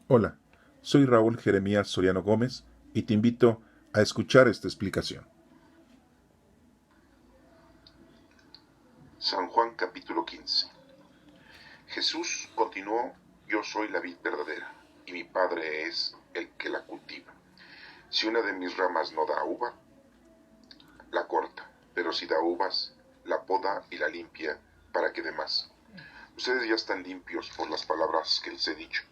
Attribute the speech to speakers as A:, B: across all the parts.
A: Hola, soy Raúl Jeremías Soriano Gómez y te invito a escuchar esta explicación.
B: San Juan capítulo 15. Jesús continuó: Yo soy la vid verdadera, y mi Padre es el que la cultiva. Si una de mis ramas no da uva, la corta, pero si da uvas, la poda y la limpia para que dé más. Ustedes ya están limpios por las palabras que les he dicho.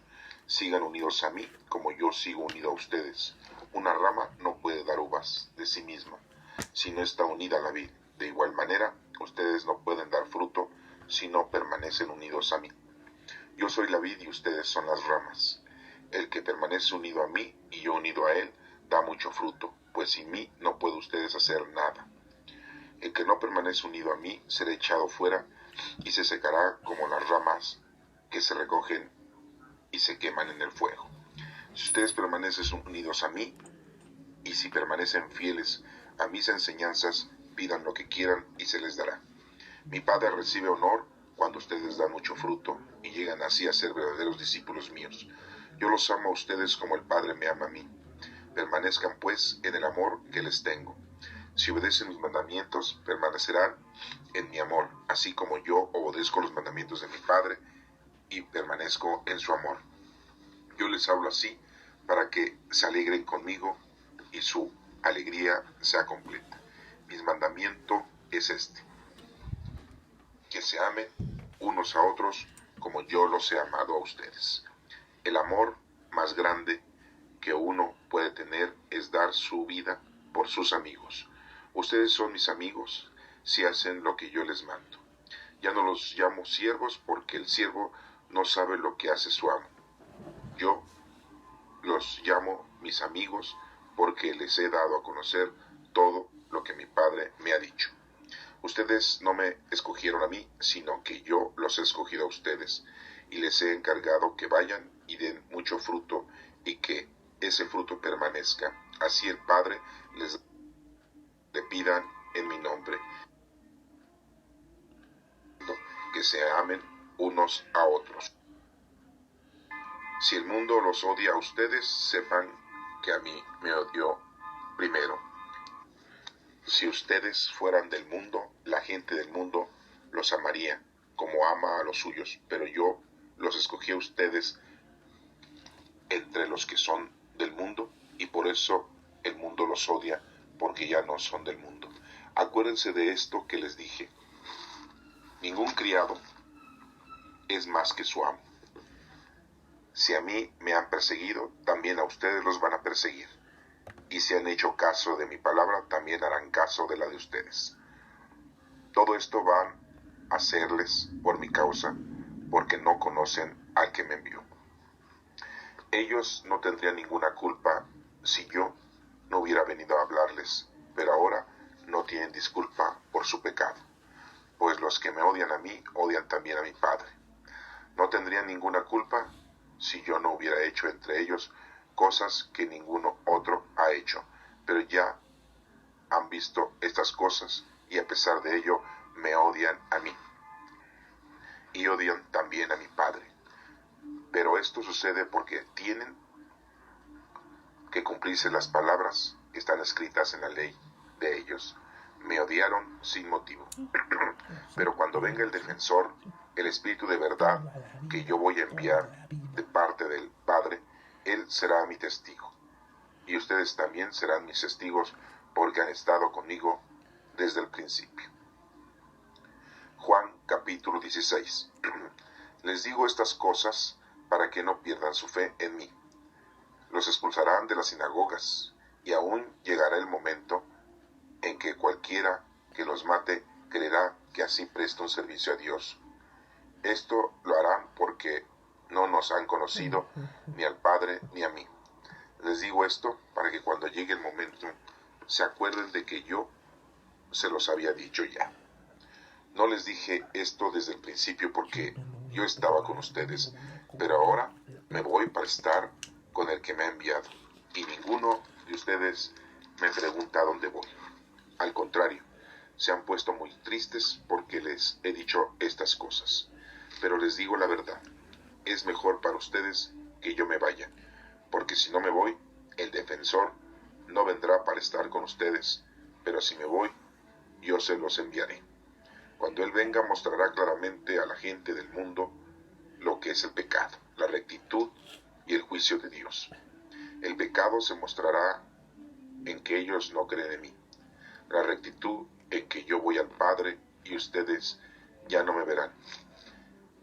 B: Sigan unidos a mí, como yo sigo unido a ustedes. Una rama no puede dar uvas de sí misma, si no está unida a la vid. De igual manera, ustedes no pueden dar fruto si no permanecen unidos a mí. Yo soy la vid y ustedes son las ramas. El que permanece unido a mí y yo unido a él, da mucho fruto, pues sin mí no pueden ustedes hacer nada. El que no permanece unido a mí será echado fuera y se secará como las ramas que se recogen y se queman en el fuego. Si ustedes permanecen unidos a mí, y si permanecen fieles a mis enseñanzas, pidan lo que quieran y se les dará. Mi Padre recibe honor cuando ustedes dan mucho fruto y llegan así a ser verdaderos discípulos míos. Yo los amo a ustedes como el Padre me ama a mí. Permanezcan pues en el amor que les tengo. Si obedecen mis mandamientos, permanecerán en mi amor, así como yo obedezco los mandamientos de mi Padre y permanezco en su amor. Yo les hablo así para que se alegren conmigo y su alegría sea completa. Mi mandamiento es este: que se amen unos a otros como yo los he amado a ustedes. El amor más grande que uno puede tener es dar su vida por sus amigos. Ustedes son mis amigos si hacen lo que yo les mando. Ya no los llamo siervos porque el siervo no sabe lo que hace su amo. Yo los llamo mis amigos porque les he dado a conocer todo lo que mi Padre me ha dicho. Ustedes no me escogieron a mí, sino que yo los he escogido a ustedes, y les he encargado que vayan y den mucho fruto, y que ese fruto permanezca. Así el Padre le pidan en mi nombre, que se amen unos a otros. Si el mundo los odia a ustedes, sepan que a mí me odió primero. Si ustedes fueran del mundo, la gente del mundo los amaría como ama a los suyos, pero yo los escogí a ustedes entre los que son del mundo, y por eso el mundo los odia, porque ya no son del mundo. Acuérdense de esto que les dije: ningún criado es más que su amo. Si a mí me han perseguido, también a ustedes los van a perseguir. Y si han hecho caso de mi palabra, también harán caso de la de ustedes. Todo esto van a hacerles por mi causa, porque no conocen al que me envió. Ellos no tendrían ninguna culpa si yo no hubiera venido a hablarles, pero ahora no tienen disculpa por su pecado, pues los que me odian a mí odian también a mi Padre. No tendrían ninguna culpa si yo no hubiera hecho entre ellos cosas que ninguno otro ha hecho, pero ya han visto estas cosas y a pesar de ello me odian a mí y odian también a mi Padre. Pero esto sucede porque tienen que cumplirse las palabras que están escritas en la ley de ellos. Me odiaron sin motivo. Pero cuando venga el defensor, el Espíritu de verdad, que yo voy a enviar de parte del Padre, Él será mi testigo. Y ustedes también serán mis testigos porque han estado conmigo desde el principio. Juan capítulo 16. Les digo estas cosas para que no pierdan su fe en mí. Los expulsarán de las sinagogas, y aún llegará el momento en que cualquiera que los mate creerá que así presta un servicio a Dios. Esto lo harán porque no nos han conocido ni al Padre ni a mí. Les digo esto para que cuando llegue el momento se acuerden de que yo se los había dicho ya. No les dije esto desde el principio porque yo estaba con ustedes, pero ahora me voy para estar con el que me ha enviado, y ninguno de ustedes me pregunta a dónde voy. Al contrario, se han puesto muy tristes porque les he dicho estas cosas. Pero les digo la verdad: es mejor para ustedes que yo me vaya, porque si no me voy, el defensor no vendrá para estar con ustedes, pero si me voy, yo se los enviaré. Cuando Él venga, mostrará claramente a la gente del mundo lo que es el pecado, la rectitud y el juicio de Dios. El pecado se mostrará en que ellos no creen en mí, la rectitud en que yo voy al Padre y ustedes ya no me verán,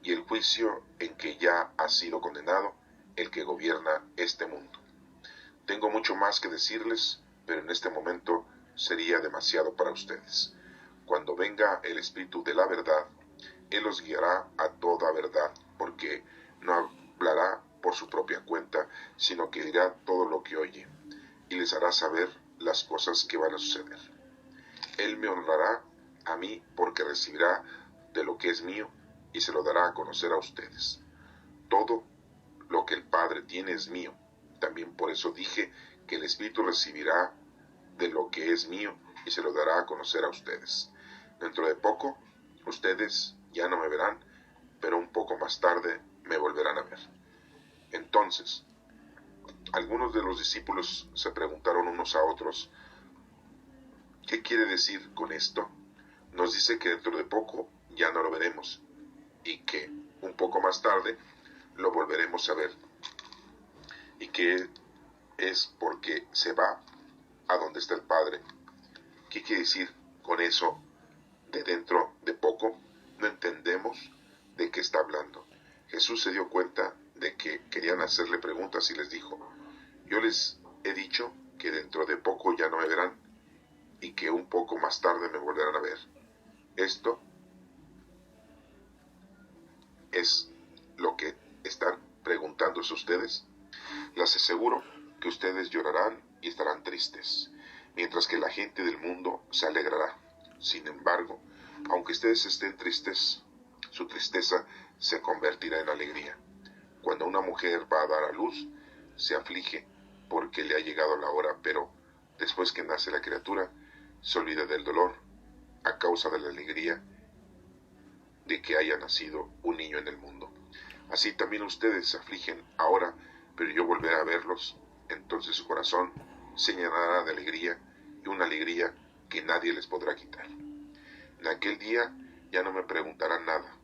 B: y el juicio en que ya ha sido condenado el que gobierna este mundo. Tengo mucho más que decirles, pero en este momento sería demasiado para ustedes. Cuando venga el Espíritu de la verdad, Él los guiará a toda verdad, porque no hablará por su propia cuenta, sino que dirá todo lo que oye, y les hará saber las cosas que van a suceder. Él me honrará a mí porque recibirá de lo que es mío y se lo dará a conocer a ustedes. Todo lo que el Padre tiene es mío. También por eso dije que el Espíritu recibirá de lo que es mío y se lo dará a conocer a ustedes. Dentro de poco, ustedes ya no me verán, pero un poco más tarde me volverán a ver. Entonces, algunos de los discípulos se preguntaron unos a otros, ¿qué quiere decir con esto? Nos dice que dentro de poco ya no lo veremos y que un poco más tarde lo volveremos a ver, y que es porque se va a donde está el Padre. ¿Qué quiere decir con eso de dentro de poco? No entendemos de qué está hablando. Jesús se dio cuenta de que querían hacerle preguntas y les dijo, yo les he dicho que dentro de poco ya no me verán y que un poco más tarde me volverán a ver. Esto es lo que están preguntándose ustedes. Les aseguro que ustedes llorarán y estarán tristes, mientras que la gente del mundo se alegrará. Sin embargo, aunque ustedes estén tristes, su tristeza se convertirá en alegría. Cuando una mujer va a dar a luz, se aflige porque le ha llegado la hora, pero después que nace la criatura, se olvida del dolor a causa de la alegría de que haya nacido un niño en el mundo. Así también ustedes se afligen ahora, pero yo volveré a verlos, entonces su corazón se llenará de alegría, y una alegría que nadie les podrá quitar. En aquel día ya no me preguntarán nada.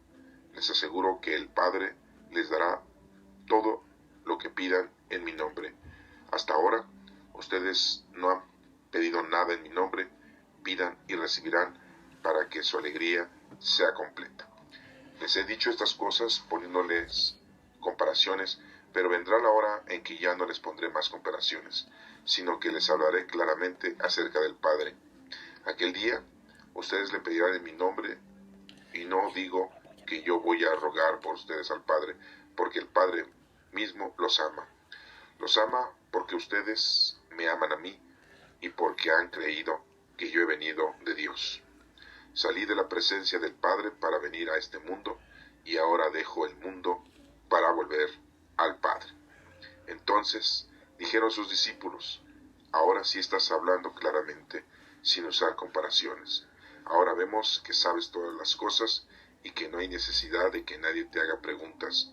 B: Les aseguro que el Padre les dará todo lo que pidan en mi nombre. Hasta ahora, ustedes no han pedido nada en mi nombre. Pidan y recibirán para que su alegría sea completa. Les he dicho estas cosas poniéndoles comparaciones, pero vendrá la hora en que ya no les pondré más comparaciones, sino que les hablaré claramente acerca del Padre. Aquel día, ustedes le pedirán en mi nombre, y no digo que yo voy a rogar por ustedes al Padre, porque el Padre mismo los ama. Los ama porque ustedes me aman a mí y porque han creído que yo he venido de Dios. Salí de la presencia del Padre para venir a este mundo y ahora dejo el mundo para volver al Padre. Entonces dijeron sus discípulos, ahora sí estás hablando claramente, sin usar comparaciones. Ahora vemos que sabes todas las cosas y que no hay necesidad de que nadie te haga preguntas.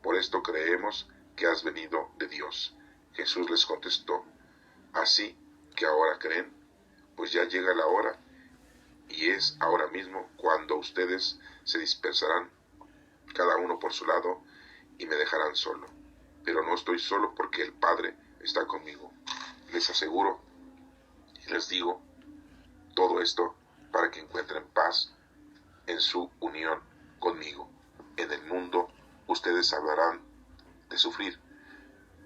B: Por esto creemos que has venido de Dios. Jesús les contestó, así que ahora creen, pues ya llega la hora, y es ahora mismo cuando ustedes se dispersarán, cada uno por su lado, y me dejarán solo. Pero no estoy solo porque el Padre está conmigo. Les aseguro y les digo todo esto para que encuentren paz en su unión conmigo. En el mundo ustedes hablarán de sufrir,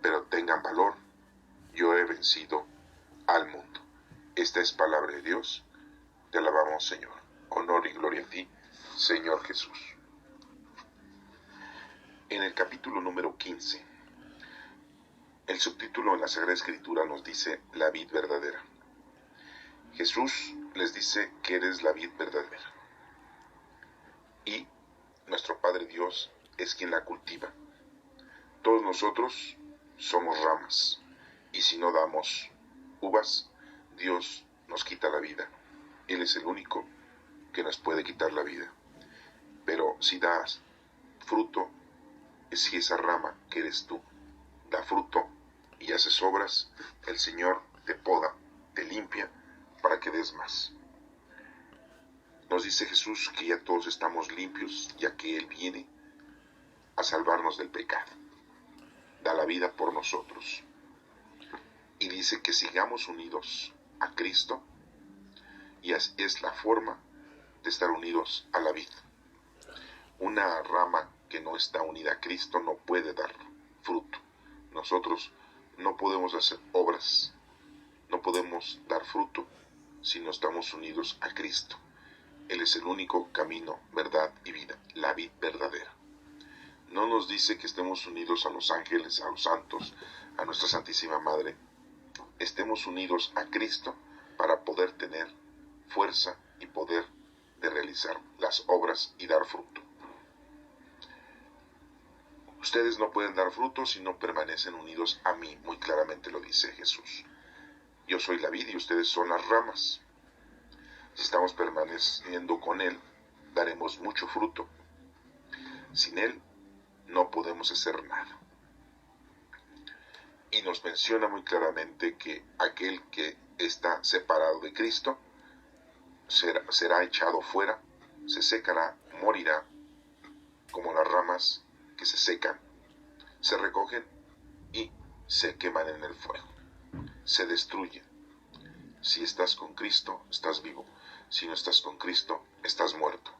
B: pero tengan valor, yo he vencido al mundo. Esta es palabra de Dios. Te alabamos, Señor. Honor y gloria a ti, Señor Jesús. En el capítulo número 15, el subtítulo en la Sagrada Escritura nos dice la vid verdadera. Jesús les dice que eres la vid verdadera. Y nuestro Padre Dios es quien la cultiva. Todos nosotros somos ramas, y si no damos uvas, Dios nos quita la vida. Él es el único que nos puede quitar la vida. Pero si das fruto, es si esa rama que eres tú da fruto y haces obras, el Señor te poda, te limpia para que des más. Nos dice Jesús que ya todos estamos limpios, ya que Él viene a salvarnos del pecado. Da la vida por nosotros. Y dice que sigamos unidos a Cristo, y es la forma de estar unidos a la vid. Una rama que no está unida a Cristo no puede dar fruto. Nosotros no podemos hacer obras, no podemos dar fruto si no estamos unidos a Cristo. Él es el único camino, verdad y vida, la vid verdadera. No nos dice que estemos unidos a los ángeles, a los santos, a nuestra Santísima Madre. Estemos unidos a Cristo para poder tener fuerza y poder de realizar las obras y dar fruto. Ustedes no pueden dar fruto si no permanecen unidos a mí, muy claramente lo dice Jesús. Yo soy la vid y ustedes son las ramas. Si estamos permaneciendo con Él, daremos mucho fruto. Sin Él, no podemos hacer nada. Y nos menciona muy claramente que aquel que está separado de Cristo será echado fuera, se secará, morirá, como las ramas que se secan, se recogen y se queman en el fuego, se destruyen. Si estás con Cristo, estás vivo. Si no estás con Cristo, estás muerto.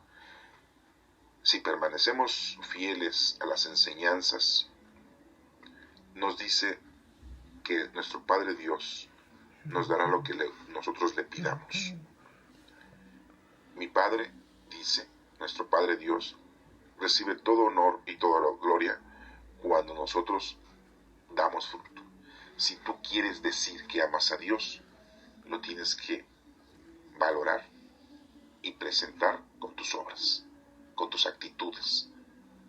B: Si permanecemos fieles a las enseñanzas, nos dice que nuestro Padre Dios nos dará lo que nosotros le pidamos. Mi Padre, dice, nuestro Padre Dios, recibe todo honor y toda la gloria cuando nosotros damos fruto. Si tú quieres decir que amas a Dios, lo tienes que valorar y presentar con tus obras, con tus actitudes,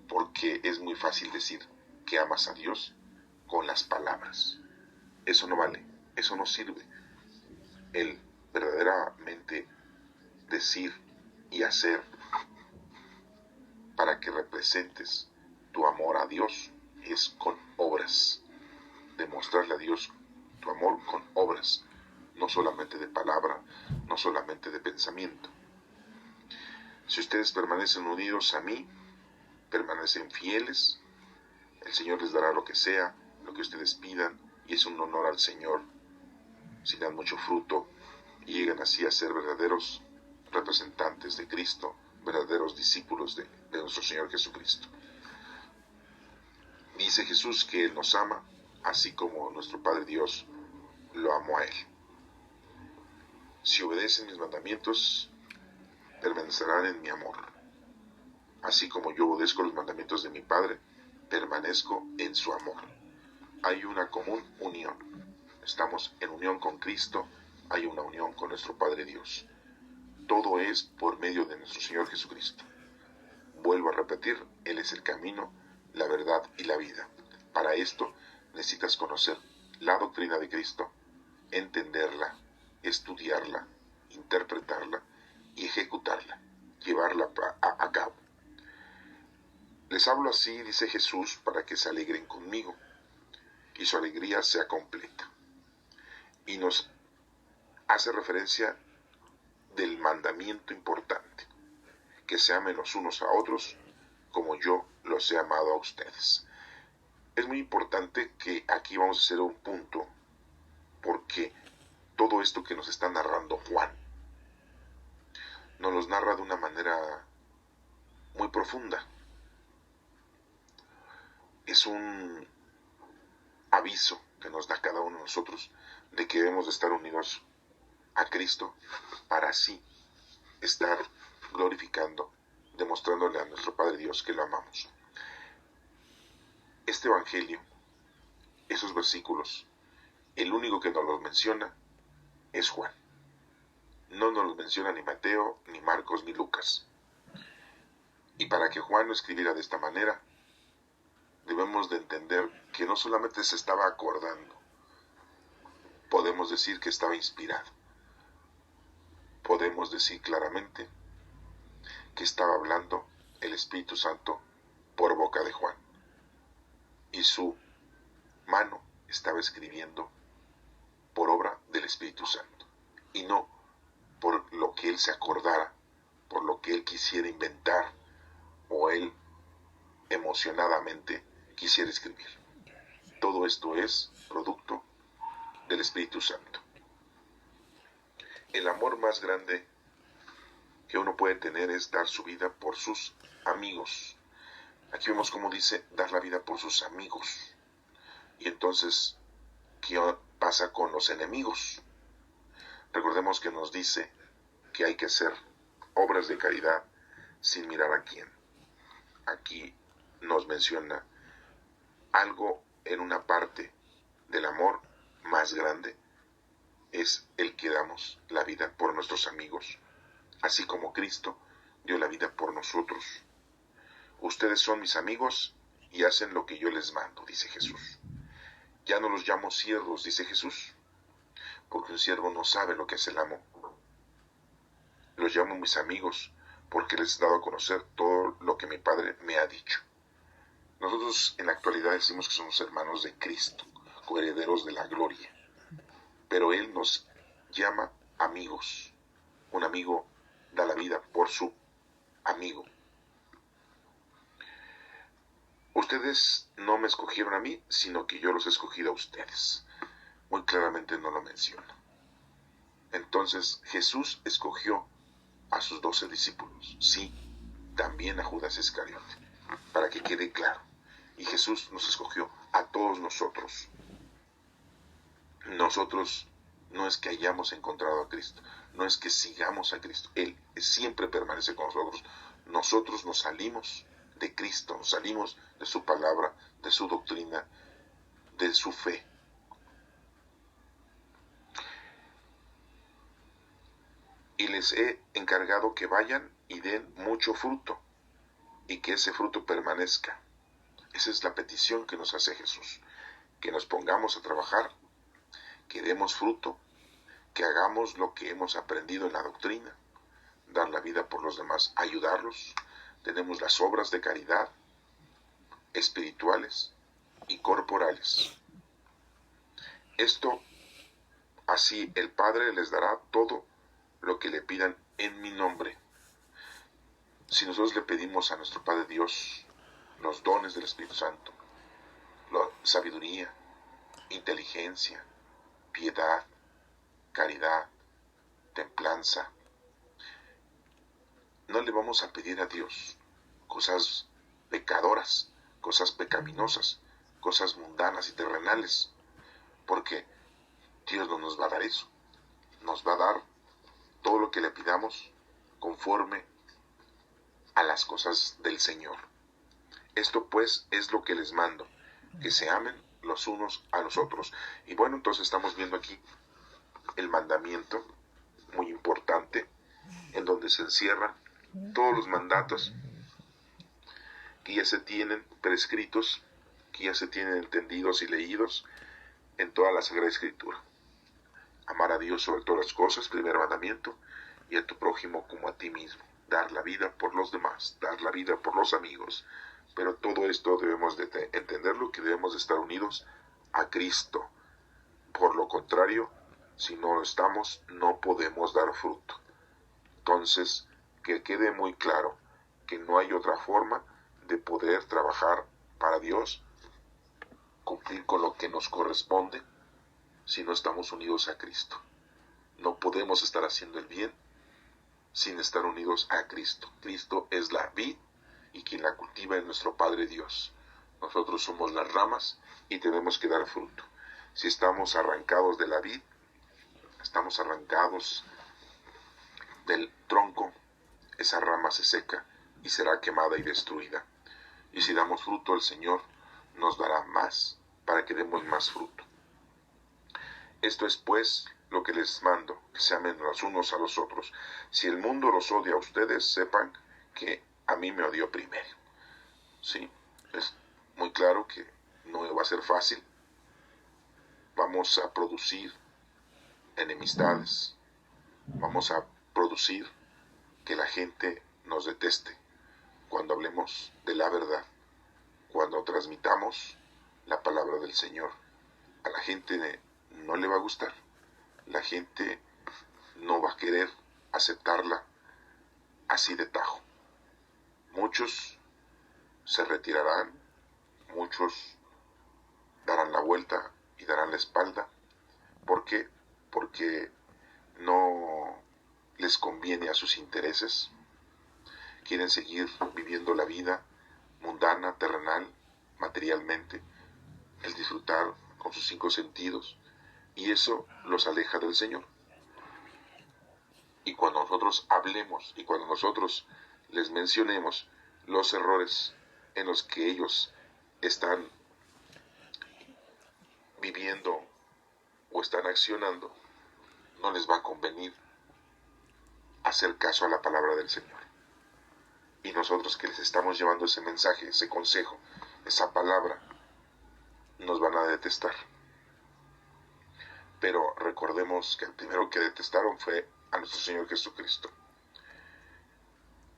B: porque es muy fácil decir que amas a Dios con las palabras. Eso no vale, eso no sirve. El verdaderamente decir y hacer para que representes tu amor a Dios es con obras. Demostrarle a Dios tu amor con obras, no solamente de palabra, no solamente de pensamiento. Si ustedes permanecen unidos a mí, permanecen fieles, el Señor les dará lo que sea, lo que ustedes pidan, y es un honor al Señor si dan mucho fruto y llegan así a ser verdaderos representantes de Cristo, verdaderos discípulos de nuestro Señor Jesucristo. Dice Jesús que Él nos ama, así como nuestro Padre Dios lo amó a Él. Si obedecen mis mandamientos, permanecerán en mi amor. Así como yo obedezco los mandamientos de mi Padre, permanezco en su amor. Hay una común unión. Estamos en unión con Cristo, hay una unión con nuestro Padre Dios. Todo es por medio de nuestro Señor Jesucristo. Vuelvo a repetir, Él es el camino, la verdad y la vida. Para esto necesitas conocer la doctrina de Cristo, entenderla, estudiarla, interpretarla y ejecutarla, llevarla a cabo. Les hablo así, dice Jesús, para que se alegren conmigo y su alegría sea completa. Y nos hace referencia del mandamiento importante, que se amen los unos a otros como yo los he amado a ustedes. Es muy importante que aquí vamos a hacer un punto, porque todo esto que nos está narrando Juan, nos los narra de una manera muy profunda. Es un aviso que nos da cada uno de nosotros de que debemos de estar unidos a Cristo para así estar glorificando, demostrándole a nuestro Padre Dios que lo amamos. Este evangelio, esos versículos, el único que nos los menciona es Juan. No nos los menciona ni Mateo, ni Marcos, ni Lucas. Y para que Juan lo escribiera de esta manera, debemos de entender que no solamente se estaba acordando, podemos decir que estaba inspirado. Podemos decir claramente que estaba hablando el Espíritu Santo por boca de Juan. Y su mano estaba escribiendo por obra del Espíritu Santo, y no por lo que él se acordara, por lo que él quisiera inventar, o él emocionadamente quisiera escribir. Todo esto es producto del Espíritu Santo. El amor más grande que uno puede tener es dar su vida por sus amigos. Aquí vemos cómo dice dar la vida por sus amigos. Y entonces, ¿qué pasa con los enemigos? Recordemos que nos dice que hay que hacer obras de caridad sin mirar a quién. Aquí nos menciona algo en una parte del amor más grande, es el que damos la vida por nuestros amigos, así como Cristo dio la vida por nosotros. Ustedes son mis amigos y hacen lo que yo les mando, dice Jesús. Ya no los llamo siervos, dice Jesús, porque un siervo no sabe lo que es el amo. Los llamo mis amigos porque les he dado a conocer todo lo que mi Padre me ha dicho. Nosotros en la actualidad decimos que somos hermanos de Cristo, coherederos de la gloria, pero Él nos llama amigos. Un amigo da la vida por su amigo. Ustedes no me escogieron a mí, sino que yo los he escogido a ustedes. Muy claramente no lo menciona. Entonces Jesús escogió a sus 12 discípulos, sí, también a Judas Iscariote, para que quede claro. Y Jesús nos escogió a todos nosotros. Nosotros no es que hayamos encontrado a Cristo, no es que sigamos a Cristo, Él siempre permanece con nosotros. Nosotros nos salimos de Cristo, nos salimos de su palabra, de su doctrina, de su fe. Y les he encargado que vayan y den mucho fruto, y que ese fruto permanezca. Esa es la petición que nos hace Jesús, que nos pongamos a trabajar, que demos fruto, que hagamos lo que hemos aprendido en la doctrina, dar la vida por los demás, ayudarlos. Tenemos las obras de caridad, espirituales y corporales. Esto, así el Padre les dará todo lo que le pidan en mi nombre. Si nosotros le pedimos a nuestro Padre Dios los dones del Espíritu Santo, la sabiduría, inteligencia, piedad, caridad, templanza, no le vamos a pedir a Dios cosas pecadoras, cosas pecaminosas, cosas mundanas y terrenales, porque Dios no nos va a dar eso. Nos va a dar todo lo que le pidamos conforme a las cosas del Señor. Esto pues es lo que les mando, que se amen los unos a los otros. Y bueno, entonces estamos viendo aquí el mandamiento muy importante, en donde se encierran todos los mandatos que ya se tienen prescritos, que ya se tienen entendidos y leídos en toda la Sagrada Escritura. Amar a Dios sobre todas las cosas, primer mandamiento, y a tu prójimo como a ti mismo. Dar la vida por los demás, dar la vida por los amigos. Pero todo esto debemos de entenderlo, que debemos de estar unidos a Cristo. Por lo contrario, si no lo estamos, no podemos dar fruto. Entonces, que quede muy claro que no hay otra forma de poder trabajar para Dios, cumplir con lo que nos corresponde, si no estamos unidos a Cristo. No podemos estar haciendo el bien sin estar unidos a Cristo. Cristo es la vid y quien la cultiva es nuestro Padre Dios. Nosotros somos las ramas y tenemos que dar fruto. Si estamos arrancados de la vid, estamos arrancados del tronco, esa rama se seca y será quemada y destruida. Y si damos fruto, el Señor nos dará más para que demos más fruto. Esto es pues lo que les mando, que se amen los unos a los otros. Si el mundo los odia a ustedes, sepan que a mí me odió primero. Sí, es muy claro que no va a ser fácil. Vamos a producir enemistades, vamos a producir que la gente nos deteste cuando hablemos de la verdad, cuando transmitamos la palabra del Señor, a la gente no le va a gustar. La gente no va a querer aceptarla así de tajo. Muchos se retirarán, muchos darán la vuelta y darán la espalda. ¿Por qué? Porque no les conviene a sus intereses. Quieren seguir viviendo la vida mundana, terrenal, materialmente, el disfrutar con sus 5 sentidos, y eso los aleja del Señor. Y cuando nosotros hablemos y cuando nosotros les mencionemos los errores en los que ellos están viviendo o están accionando, no les va a convenir hacer caso a la palabra del Señor. Y nosotros que les estamos llevando ese mensaje, ese consejo, esa palabra, nos van a detestar. Pero recordemos que el primero que detestaron fue a nuestro Señor Jesucristo.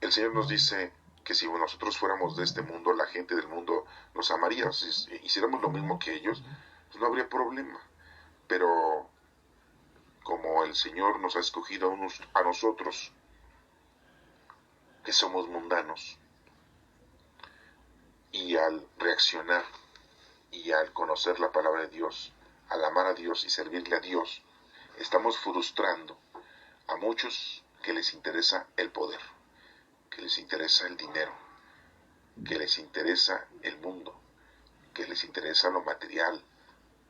B: El Señor nos dice que si nosotros fuéramos de este mundo, la gente del mundo nos amaría. Si hiciéramos lo mismo que ellos, pues no habría problema. Pero como el Señor nos ha escogido a nosotros, que somos mundanos, y al reaccionar y al conocer la palabra de Dios, al amar a Dios y servirle a Dios, estamos frustrando a muchos que les interesa el poder, que les interesa el dinero, que les interesa el mundo, que les interesa lo material,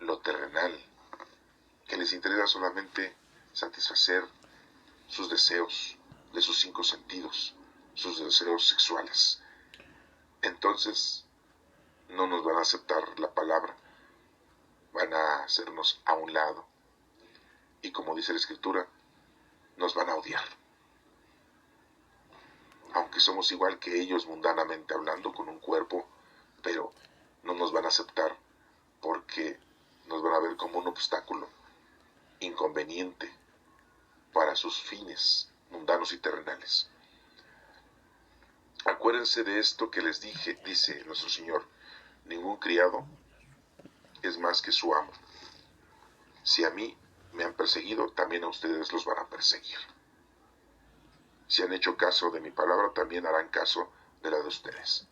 B: lo terrenal, que les interesa solamente satisfacer sus deseos de sus 5 sentidos, sus deseos sexuales. Entonces no nos van a aceptar la palabra, van a hacernos a un lado, y como dice la Escritura, nos van a odiar. Aunque somos igual que ellos mundanamente hablando, con un cuerpo, pero no nos van a aceptar porque nos van a ver como un obstáculo, inconveniente para sus fines mundanos y terrenales. Acuérdense de esto que les dije, dice nuestro Señor: ningún criado es más que su amo. Si a mí me han perseguido, también a ustedes los van a perseguir. Si han hecho caso de mi palabra, también harán caso de la de ustedes.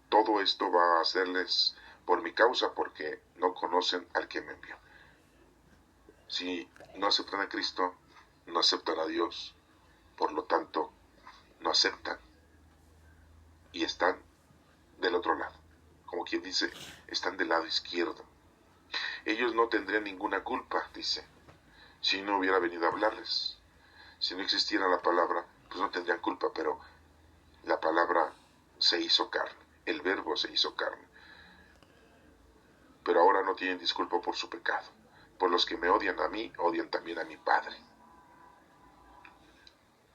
B: Todo esto va a hacerles por mi causa, porque no conocen al que me envió. Si no aceptan a Cristo, no aceptan a Dios. Por lo tanto, no aceptan y están del otro lado. Como quien dice, están del lado izquierdo. Ellos no tendrían ninguna culpa, dice, si no hubiera venido a hablarles. Si no existiera la palabra, pues no tendrían culpa, pero la palabra se hizo carne, el verbo se hizo carne. Pero ahora no tienen disculpa por su pecado. Por los que me odian a mí, odian también a mi Padre.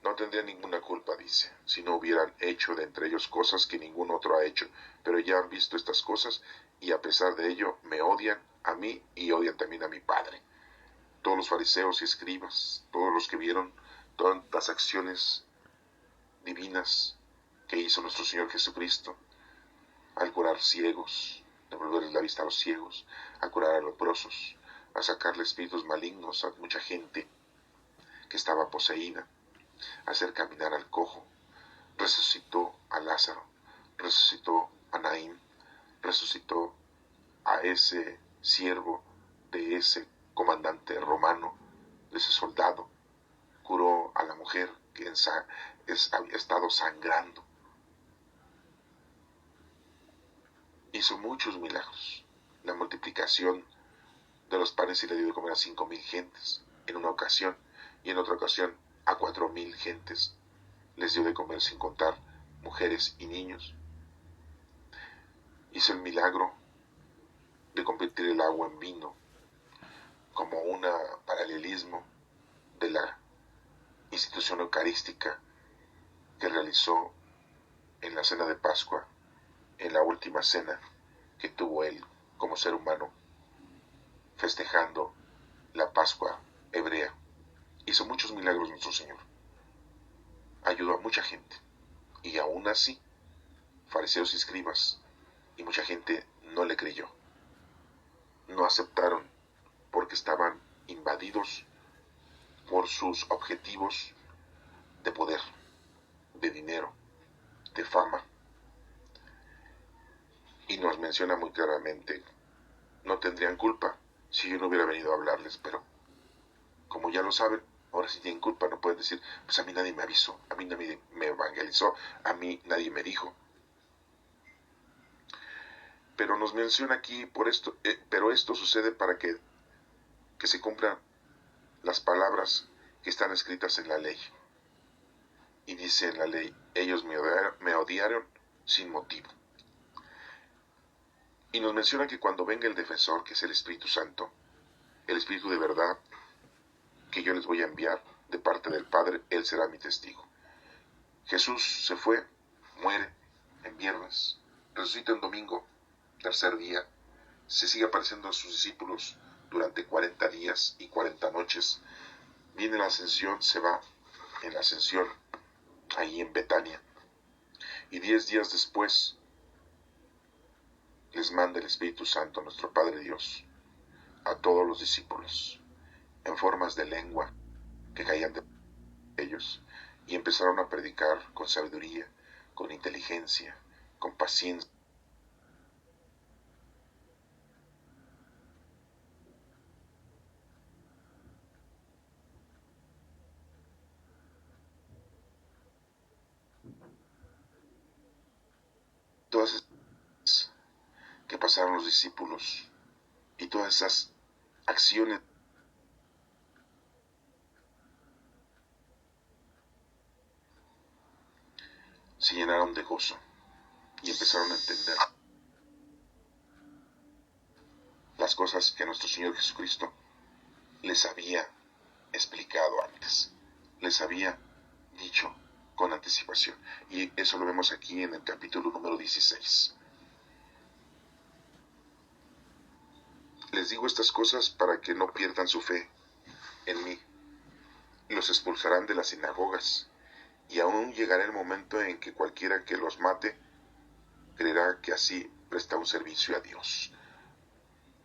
B: No tendrían ninguna culpa, dice, si no hubieran hecho de entre ellos cosas que ningún otro ha hecho. Pero ya han visto estas cosas y a pesar de ello me odian a mí y odian también a mi Padre. Todos los fariseos y escribas, todos los que vieron todas las acciones divinas que hizo nuestro Señor Jesucristo, al curar ciegos, devolverles la vista a los ciegos, a curar a leprosos, a sacarle espíritus malignos a mucha gente que estaba poseída, a hacer caminar al cojo, resucitó a Lázaro, resucitó a Naín, resucitó a ese siervo de ese comandante romano, de ese soldado, curó a la mujer que había estado sangrando. Hizo muchos milagros. La multiplicación de los panes y le dio de comer a 5,000 gentes en una ocasión, y en otra ocasión a 4,000 gentes les dio de comer, sin contar mujeres y niños. Hizo el milagro de convertir el agua en vino, como un paralelismo de la institución eucarística que realizó en la cena de Pascua, en la última cena que tuvo él como ser humano, festejando la Pascua hebrea. Hizo muchos milagros nuestro Señor, ayudó a mucha gente, y aún así, fariseos y escribas y mucha gente no le creyó. invadidos por sus objetivos de poder, de dinero, de fama. Y nos menciona muy claramente, no tendrían culpa si yo no hubiera venido a hablarles, pero como ya lo saben, ahora sí tienen culpa. No pueden decir, pues a mí nadie me avisó, a mí nadie me evangelizó, a mí nadie me dijo. Pero nos menciona aquí por esto, pero esto sucede para que se cumplan las palabras que están escritas en la ley. Y dice en la ley, ellos me odiaron sin motivo. Y nos menciona que cuando venga el defensor, que es el Espíritu Santo, el Espíritu de verdad, que yo les voy a enviar de parte del Padre, Él será mi testigo. Jesús se fue, muere en viernes, resucita en domingo, tercer día, se sigue apareciendo a sus discípulos durante 40 días y 40 noches. Viene la ascensión, se va en la ascensión, ahí en Betania. Y 10 días después les manda el Espíritu Santo, nuestro Padre Dios, a todos los discípulos, en formas de lengua que caían de ellos, y empezaron a predicar con sabiduría, con inteligencia, con paciencia. Todas esas que pasaron los discípulos y todas esas acciones se llenaron de gozo y empezaron a entender las cosas que nuestro Señor Jesucristo les había explicado antes, les había dicho con anticipación. Y eso lo vemos aquí en el capítulo número 16. Les digo estas cosas para que no pierdan su fe en mí. Los expulsarán de las sinagogas, y aún llegará el momento en que cualquiera que los mate creerá que así presta un servicio a Dios.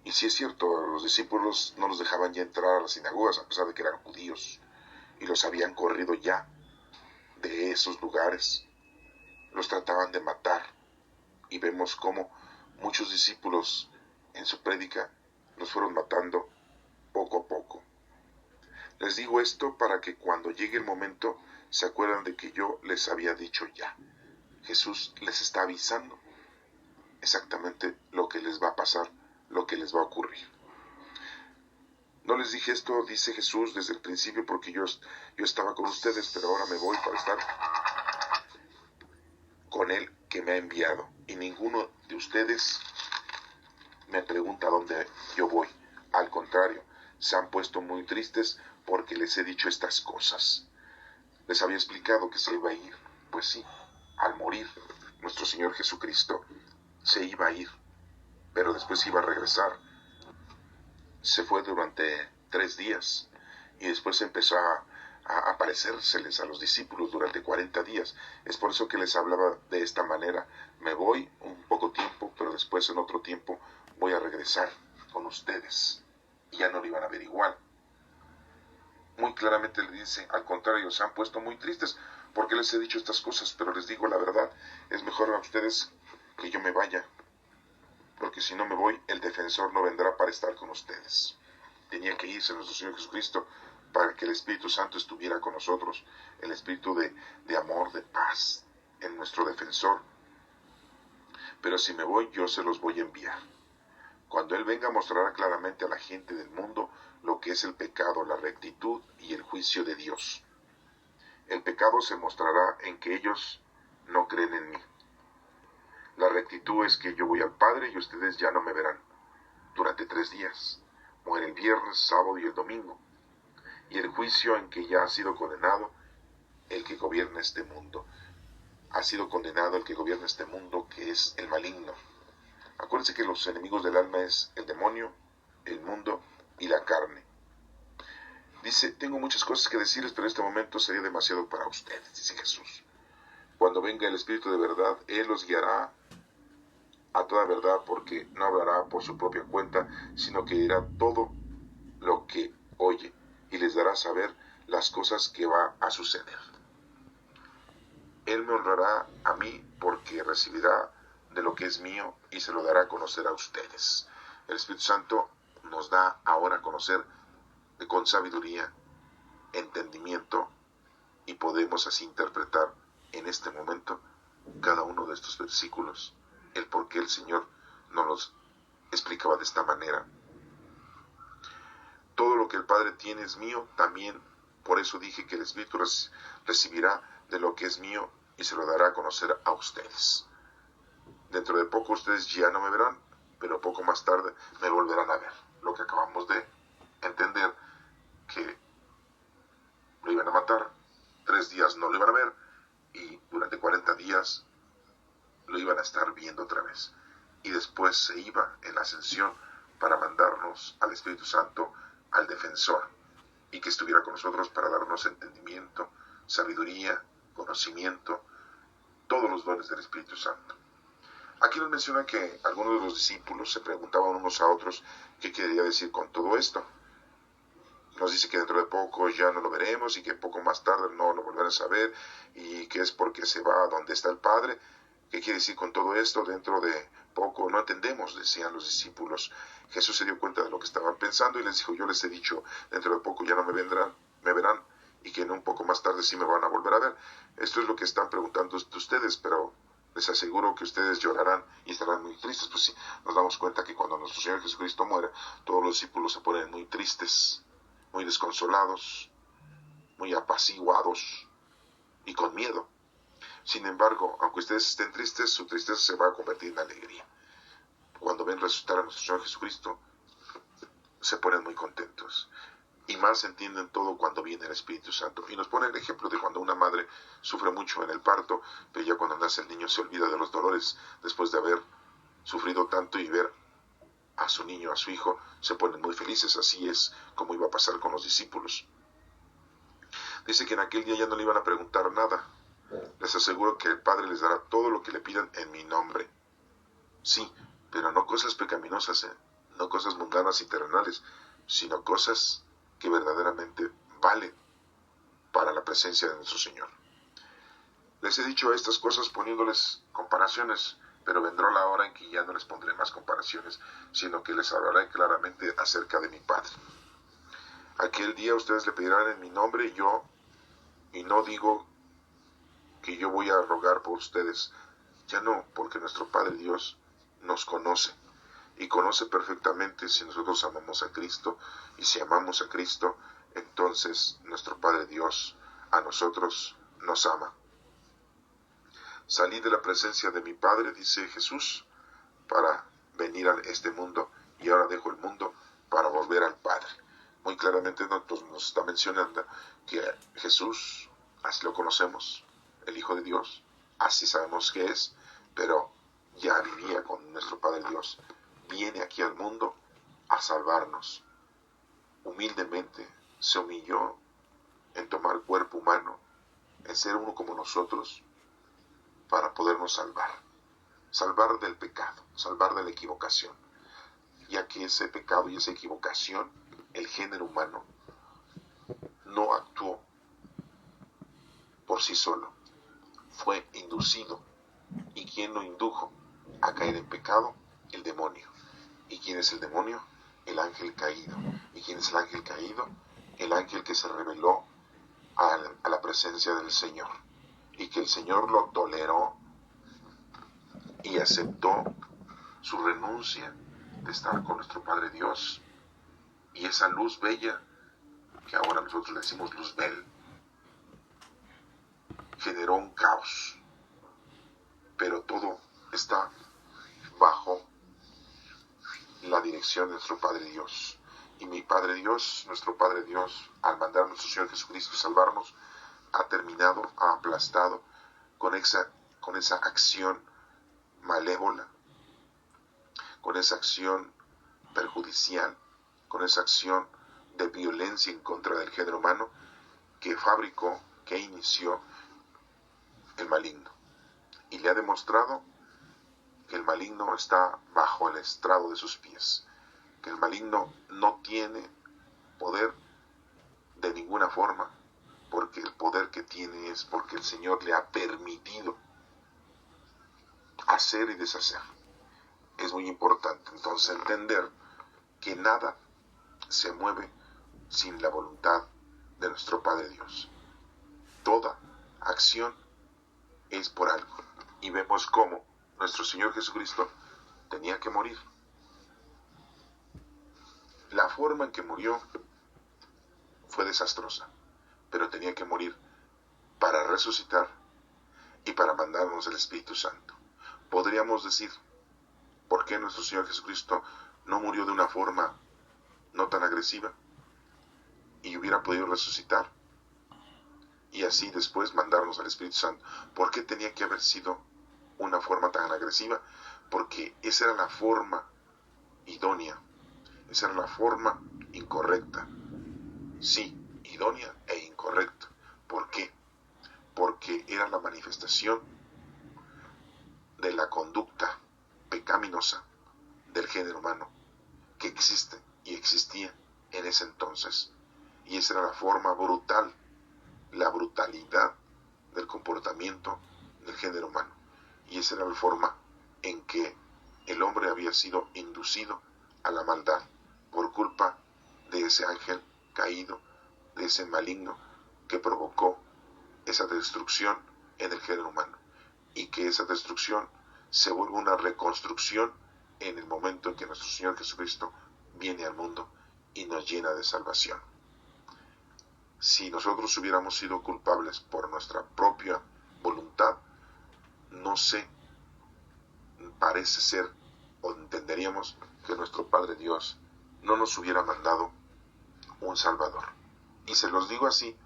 B: Y sí es cierto, los discípulos no los dejaban ya entrar a las sinagogas, a pesar de que eran judíos, y los habían corrido ya de esos lugares. Los trataban de matar, y vemos cómo muchos discípulos en su prédica los fueron matando poco a poco. Les digo esto para que cuando llegue el momento se acuerdan de que yo les había dicho ya. Jesús les está avisando exactamente lo que les va a pasar, lo que les va a ocurrir. No les dije esto, dice Jesús, desde el principio, porque yo estaba con ustedes, pero ahora me voy para estar con Él que me ha enviado. Y ninguno de ustedes me pregunta dónde yo voy. Al contrario, se han puesto muy tristes porque les he dicho estas cosas. Les había explicado que se iba a ir. Pues sí, al morir, nuestro Señor Jesucristo se iba a ir, pero después iba a regresar. Se fue durante 3 días y después empezó a aparecérseles a los discípulos durante 40 días. Es por eso que les hablaba de esta manera. Me voy un poco tiempo, pero después en otro tiempo voy a regresar con ustedes. Y ya no lo iban a ver igual. Muy claramente le dice, al contrario, se han puesto muy tristes porque les he dicho estas cosas, pero les digo la verdad, es mejor a ustedes que yo me vaya, porque si no me voy, el defensor no vendrá para estar con ustedes. Tenía que irse nuestro Señor Jesucristo para que el Espíritu Santo estuviera con nosotros, el Espíritu de amor, de paz, en nuestro defensor. Pero si me voy, yo se los voy a enviar. Cuando Él venga, mostrará claramente a la gente del mundo lo que es el pecado, la rectitud y el juicio de Dios. El pecado se mostrará en que ellos no creen en mí. La rectitud es que yo voy al Padre y ustedes ya no me verán durante 3 días. Muere el viernes, sábado y el domingo. Y el juicio en que ya ha sido condenado el que gobierna este mundo. Ha sido condenado el que gobierna este mundo, que es el maligno. Acuérdense que los enemigos del alma es el demonio, el mundo y la carne. Dice, tengo muchas cosas que decirles, pero en este momento sería demasiado para ustedes, dice Jesús. Cuando venga el Espíritu de verdad, Él los guiará a toda verdad, porque no hablará por su propia cuenta, sino que dirá todo lo que oye, y les dará a saber las cosas que va a suceder. Él me honrará a mí porque recibirá de lo que es mío y se lo dará a conocer a ustedes. El Espíritu Santo nos da ahora a conocer con sabiduría, entendimiento, y podemos así interpretar en este momento cada uno de estos versículos, el por qué el Señor nos los explicaba de esta manera. Todo lo que el Padre tiene es mío, también por eso dije que el Espíritu recibirá de lo que es mío y se lo dará a conocer a ustedes. Dentro de poco ustedes ya no me verán, pero poco más tarde me volverán a ver. Lo que acabamos de entender, que lo iban a matar, 3 días no lo iban a ver, y durante 40 días lo iban a estar viendo otra vez. Y después se iba en la ascensión para mandarnos al Espíritu Santo, al defensor, y que estuviera con nosotros para darnos entendimiento, sabiduría, conocimiento, todos los dones del Espíritu Santo. Aquí nos menciona que algunos de los discípulos se preguntaban unos a otros qué quería decir con todo esto. Nos dice que dentro de poco ya no lo veremos y que poco más tarde no lo volveremos a ver, y que es porque se va a donde está el Padre. ¿Qué quiere decir con todo esto? Dentro de poco no entendemos, decían los discípulos. Jesús se dio cuenta de lo que estaban pensando y les dijo: yo les he dicho, dentro de poco ya no me verán, y que en un poco más tarde sí me van a volver a ver. Esto es lo que están preguntando ustedes, pero les aseguro que ustedes llorarán y estarán muy tristes. Pues sí, nos damos cuenta que cuando nuestro Señor Jesucristo muere, todos los discípulos se ponen muy tristes, muy desconsolados, muy apaciguados y con miedo. Sin embargo, aunque ustedes estén tristes, su tristeza se va a convertir en alegría. Cuando ven resucitar a nuestro Señor Jesucristo, se ponen muy contentos. Y más entienden todo cuando viene el Espíritu Santo. Y nos pone el ejemplo de cuando una madre sufre mucho en el parto, pero ya cuando nace el niño se olvida de los dolores después de haber sufrido tanto, y ver a su niño, a su hijo, se ponen muy felices. Así es como iba a pasar con los discípulos. Dice que en aquel día ya no le iban a preguntar nada. Les aseguro que el Padre les dará todo lo que le pidan en mi nombre. Sí, pero no cosas pecaminosas, no cosas mundanas y terrenales, sino cosas que verdaderamente valen para la presencia de nuestro Señor. Les he dicho estas cosas poniéndoles comparaciones, pero vendrá la hora en que ya no les pondré más comparaciones, sino que les hablaré claramente acerca de mi Padre. Aquel día ustedes le pedirán en mi nombre, y no digo que yo voy a rogar por ustedes, ya no, porque nuestro Padre Dios nos conoce, y conoce perfectamente si nosotros amamos a Cristo, y si amamos a Cristo, entonces nuestro Padre Dios a nosotros nos ama. Salí de la presencia de mi Padre, dice Jesús, para venir a este mundo, y ahora dejo el mundo para volver al Padre. Muy claramente nos está mencionando que Jesús, así lo conocemos, el Hijo de Dios, así sabemos que es, pero ya vivía con nuestro Padre Dios. Viene aquí al mundo a salvarnos. Humildemente se humilló en tomar cuerpo humano, en ser uno como nosotros, para podernos salvar del pecado, salvar de la equivocación, ya que ese pecado y esa equivocación, el género humano no actuó por sí solo, fue inducido. ¿Y quién lo indujo a caer en pecado? El demonio. ¿Y quién es el demonio? El ángel caído. ¿Y quién es el ángel caído? El ángel que se rebeló a la presencia del Señor, y que el Señor lo toleró y aceptó su renuncia de estar con nuestro Padre Dios. Y esa luz bella, que ahora nosotros le decimos luz bel, generó un caos, pero todo está bajo la dirección de nuestro Padre Dios. Y mi Padre Dios, nuestro Padre Dios, al mandar a nuestro Señor Jesucristo a salvarnos, ha terminado, ha aplastado con esa acción malévola, con esa acción perjudicial, con esa acción de violencia en contra del género humano que fabricó, que inició el maligno. Y le ha demostrado que el maligno está bajo el estrado de sus pies, que el maligno no tiene poder de ninguna forma, porque el poder que tiene es porque el Señor le ha permitido hacer y deshacer. Es muy importante entonces entender que nada se mueve sin la voluntad de nuestro Padre Dios. Toda acción es por algo. Y vemos cómo nuestro Señor Jesucristo tenía que morir. La forma en que murió fue desastrosa, pero tenía que morir para resucitar y para mandarnos el Espíritu Santo. Podríamos decir, ¿por qué nuestro Señor Jesucristo no murió de una forma no tan agresiva y hubiera podido resucitar y así después mandarnos al Espíritu Santo? ¿Por qué tenía que haber sido una forma tan agresiva? Porque esa era la forma idónea, esa era la forma incorrecta. Sí, idónea e incorrecta. ¿Por qué? Porque era la manifestación de la conducta pecaminosa del género humano que existe y existía en ese entonces. Y esa era la forma brutal, la brutalidad del comportamiento del género humano. Y esa era la forma en que el hombre había sido inducido a la maldad por culpa de ese ángel caído, de ese maligno que provocó esa destrucción en el género humano, y que esa destrucción se vuelve una reconstrucción en el momento en que nuestro Señor Jesucristo viene al mundo y nos llena de salvación. Si nosotros hubiéramos sido culpables por nuestra propia voluntad, no sé, parece ser, o entenderíamos que nuestro Padre Dios no nos hubiera mandado un Salvador. Y se los digo así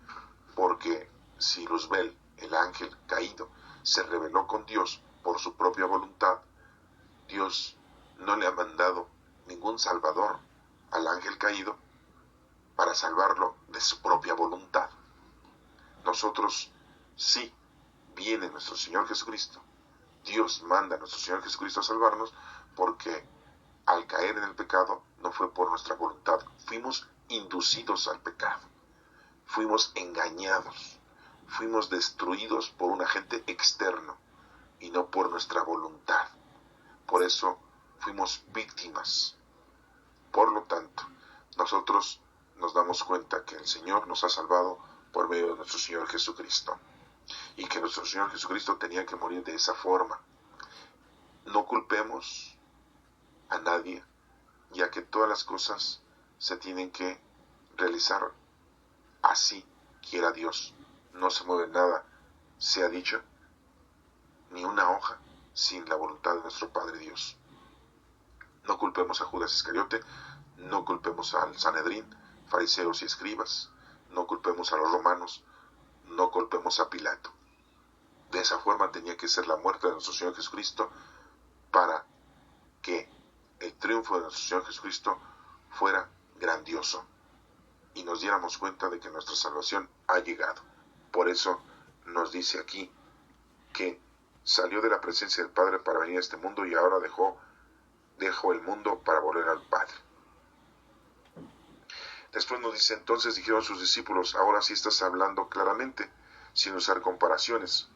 B: porque si Luzbel, el ángel caído, se rebeló con Dios por su propia voluntad, Dios no le ha mandado ningún Salvador al ángel caído para salvarlo de su propia voluntad. Nosotros sí, viene nuestro Señor Jesucristo. Dios manda a nuestro Señor Jesucristo a salvarnos porque al caer en el pecado no fue por nuestra voluntad. Fuimos inducidos al pecado. Fuimos engañados. Fuimos destruidos por un agente externo y no por nuestra voluntad. Por eso fuimos víctimas. Por lo tanto, nosotros nos damos cuenta que el Señor nos ha salvado por medio de nuestro Señor Jesucristo. Y que nuestro Señor Jesucristo tenía que morir de esa forma. No culpemos a nadie, ya que todas las cosas se tienen que realizar así quiera Dios. No se mueve nada, se ha dicho, ni una hoja sin la voluntad de nuestro Padre Dios. No culpemos a Judas Iscariote, no culpemos al Sanedrín, fariseos y escribas, no culpemos a los romanos, no culpemos a Pilato. De esa forma tenía que ser la muerte de nuestro Señor Jesucristo para que el triunfo de nuestro Señor Jesucristo fuera grandioso y nos diéramos cuenta de que nuestra salvación ha llegado. Por eso nos dice aquí que salió de la presencia del Padre para venir a este mundo y ahora dejó el mundo para volver al Padre. Después nos dice, entonces dijeron sus discípulos, ahora sí estás hablando claramente, sin usar comparaciones.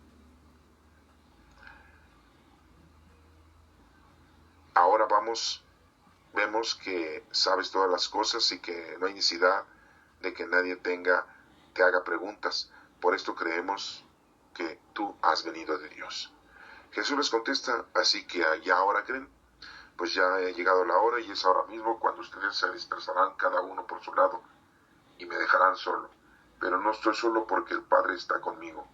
B: Ahora vemos que sabes todas las cosas y que no hay necesidad de que nadie te haga preguntas. Por esto creemos que tú has venido de Dios. Jesús les contesta, así que ya ahora creen, pues ya ha llegado la hora y es ahora mismo cuando ustedes se dispersarán cada uno por su lado y me dejarán solo. Pero no estoy solo porque el Padre está conmigo.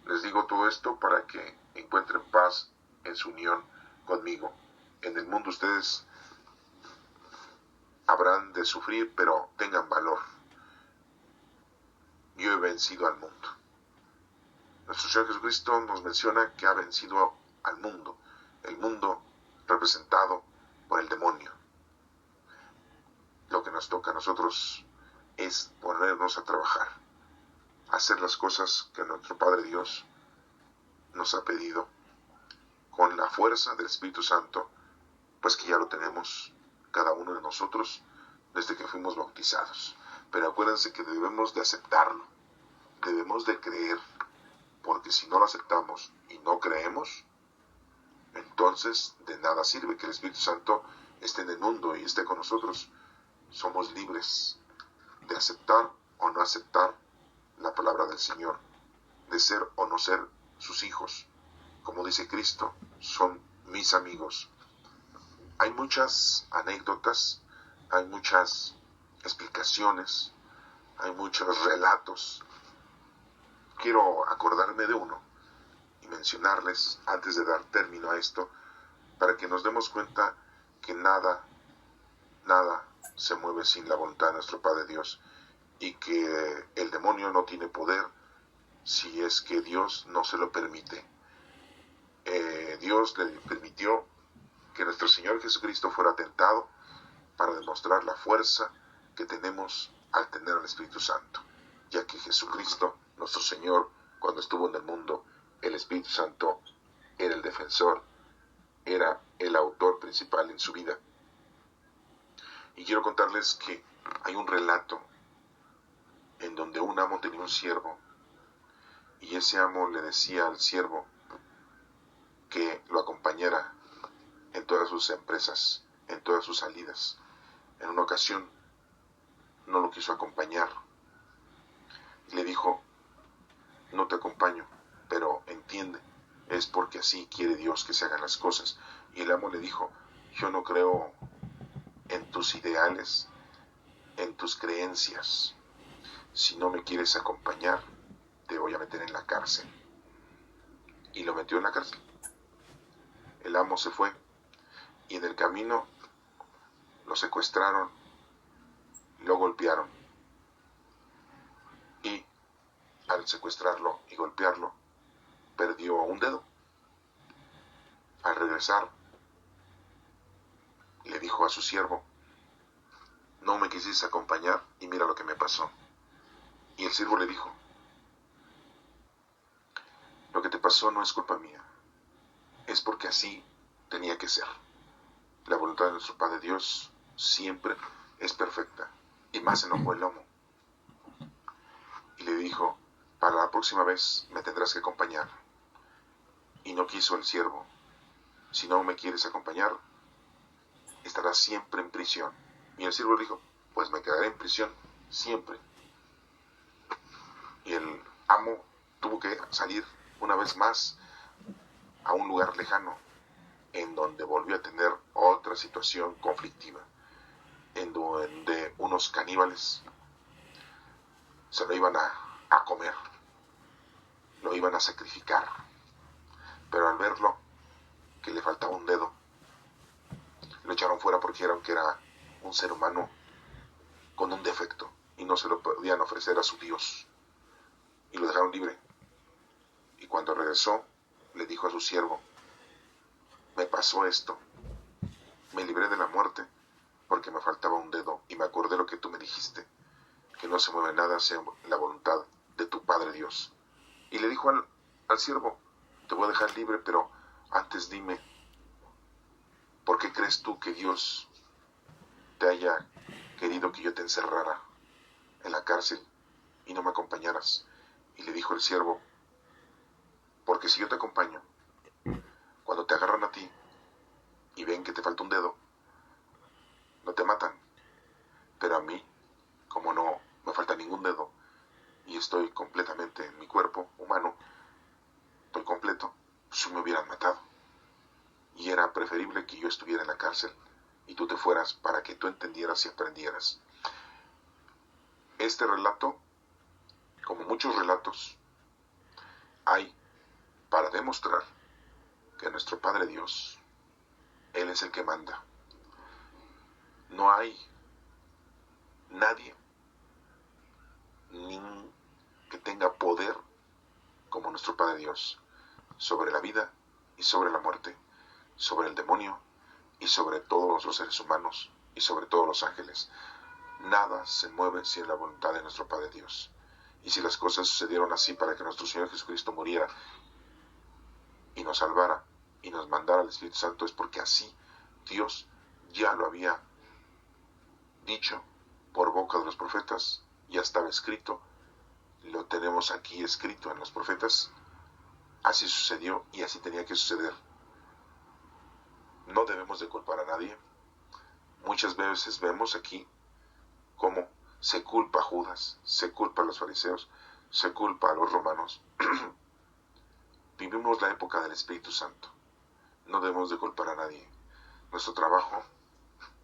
B: Les digo todo esto para que encuentren paz en su unión conmigo. En el mundo ustedes habrán de sufrir, pero tengan valor. Yo he vencido al mundo. Nuestro Señor Jesucristo nos menciona que ha vencido al mundo, el mundo representado por el demonio. Lo que nos toca a nosotros es ponernos a trabajar, hacer las cosas que nuestro Padre Dios nos ha pedido, con la fuerza del Espíritu Santo, pues que ya lo tenemos cada uno de nosotros desde que fuimos bautizados. Pero acuérdense que debemos de aceptarlo, debemos de creer, porque si no lo aceptamos y no creemos, entonces de nada sirve que el Espíritu Santo esté en el mundo y esté con nosotros. Somos libres de aceptar o no aceptar la palabra del Señor, de ser o no ser sus hijos. Como dice Cristo, son mis amigos. Hay muchas anécdotas, hay muchas explicaciones, hay muchos relatos. Quiero acordarme de uno y mencionarles antes de dar término a esto, para que nos demos cuenta que nada se mueve sin la voluntad de nuestro Padre Dios, y que el demonio no tiene poder si es que Dios no se lo permite. Dios le permitió que nuestro Señor Jesucristo fuera tentado para demostrar la fuerza que tenemos al tener al Espíritu Santo, ya que Jesucristo, nuestro Señor, cuando estuvo en el mundo, el Espíritu Santo era el defensor, era el autor principal en su vida. Y quiero contarles que hay un relato en donde un amo tenía un siervo, y ese amo le decía al siervo que lo acompañara en todas sus empresas, en todas sus salidas. En una ocasión no lo quiso acompañar y le dijo: no te acompaño, pero entiende, es porque así quiere Dios que se hagan las cosas. Y el amo le dijo: yo no creo en tus ideales, en tus creencias. Si no me quieres acompañar, te voy a meter en la cárcel. Y lo metió en la cárcel. El amo se fue y en el camino lo secuestraron, lo golpearon, y al secuestrarlo y golpearlo perdió un dedo. Al regresar le dijo a su siervo: no me quisiste acompañar y mira lo que me pasó. Y el siervo le dijo: lo que te pasó no es culpa mía, es porque así tenía que ser. La voluntad de nuestro Padre Dios siempre es perfecta. Y más se enojó el amo y le dijo: para la próxima vez me tendrás que acompañar. Y no quiso el siervo: si no me quieres acompañar, estarás siempre en prisión. Y el siervo le dijo: pues me quedaré en prisión siempre. Y el amo tuvo que salir una vez más a un lugar lejano, en donde volvió a tener otra situación conflictiva, en donde unos caníbales se lo iban a comer, lo iban a sacrificar. Pero al verlo, que le faltaba un dedo, lo echaron fuera porque era un ser humano con un defecto y no se lo podían ofrecer a su Dios, y lo dejaron libre. Y cuando regresó, le dijo a su siervo: me pasó esto, me libré de la muerte porque me faltaba un dedo, y me acordé lo que tú me dijiste, que no se mueve nada sin la voluntad de tu Padre Dios. Y le dijo al siervo: te voy a dejar libre, pero antes dime, ¿por qué crees tú que Dios te haya querido que yo te encerrara en la cárcel y no me acompañaras? Y le dijo el siervo: porque si yo te acompaño, cuando te agarran a ti y ven que te falta un dedo, no te matan. Pero a mí, como no me falta ningún dedo y estoy completamente en mi cuerpo humano, estoy completo, pues me hubieran matado. Y era preferible que yo estuviera en la cárcel y tú te fueras, para que tú entendieras y aprendieras. Este relato, como muchos relatos, hay para demostrar que nuestro Padre Dios, Él es el que manda. No hay nadie que tenga poder como nuestro Padre Dios sobre la vida y sobre la muerte, sobre el demonio y sobre todos los seres humanos y sobre todos los ángeles. Nada se mueve sin la voluntad de nuestro Padre Dios. Y si las cosas sucedieron así para que nuestro Señor Jesucristo muriera y nos salvara y nos mandara al Espíritu Santo, es porque así Dios ya lo había dicho por boca de los profetas, ya estaba escrito, lo tenemos aquí escrito en los profetas, así sucedió y así tenía que suceder. No debemos de culpar a nadie. Muchas veces vemos aquí cómo se culpa a Judas, se culpa a los fariseos, se culpa a los romanos. Vivimos la época del Espíritu Santo. No debemos de culpar a nadie. Nuestro trabajo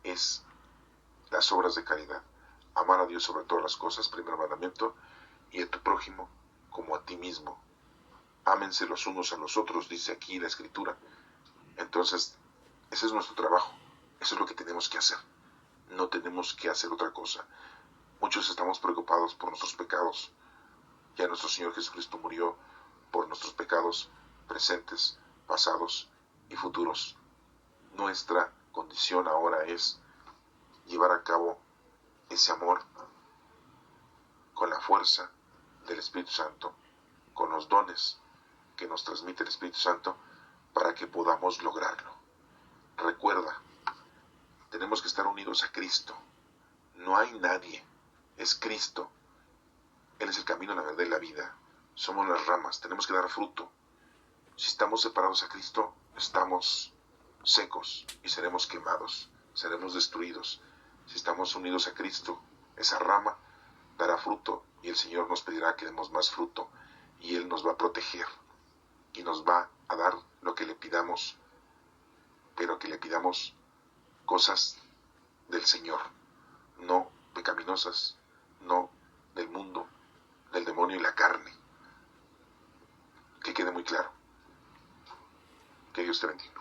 B: es las obras de caridad. Amar a Dios sobre todas las cosas, primer mandamiento, y a tu prójimo como a ti mismo. Ámense los unos a los otros, dice aquí la Escritura. Entonces, ese es nuestro trabajo. Eso es lo que tenemos que hacer. No tenemos que hacer otra cosa. Muchos estamos preocupados por nuestros pecados. Ya nuestro Señor Jesucristo murió por nuestros pecados presentes, pasados y futuros. Nuestra condición ahora es llevar a cabo ese amor con la fuerza del Espíritu Santo, con los dones que nos transmite el Espíritu Santo, para que podamos lograrlo. Recuerda, tenemos que estar unidos a Cristo. No hay nadie, es Cristo. Él es el camino, la verdad y la vida. Somos las ramas, tenemos que dar fruto. Si estamos separados a Cristo, estamos secos y seremos quemados, seremos destruidos. Si estamos unidos a Cristo, esa rama dará fruto y el Señor nos pedirá que demos más fruto y Él nos va a proteger y nos va a dar lo que le pidamos, pero que le pidamos cosas del Señor, no pecaminosas, no del mundo, del demonio y la carne. Que quede muy claro. Que Dios te bendiga.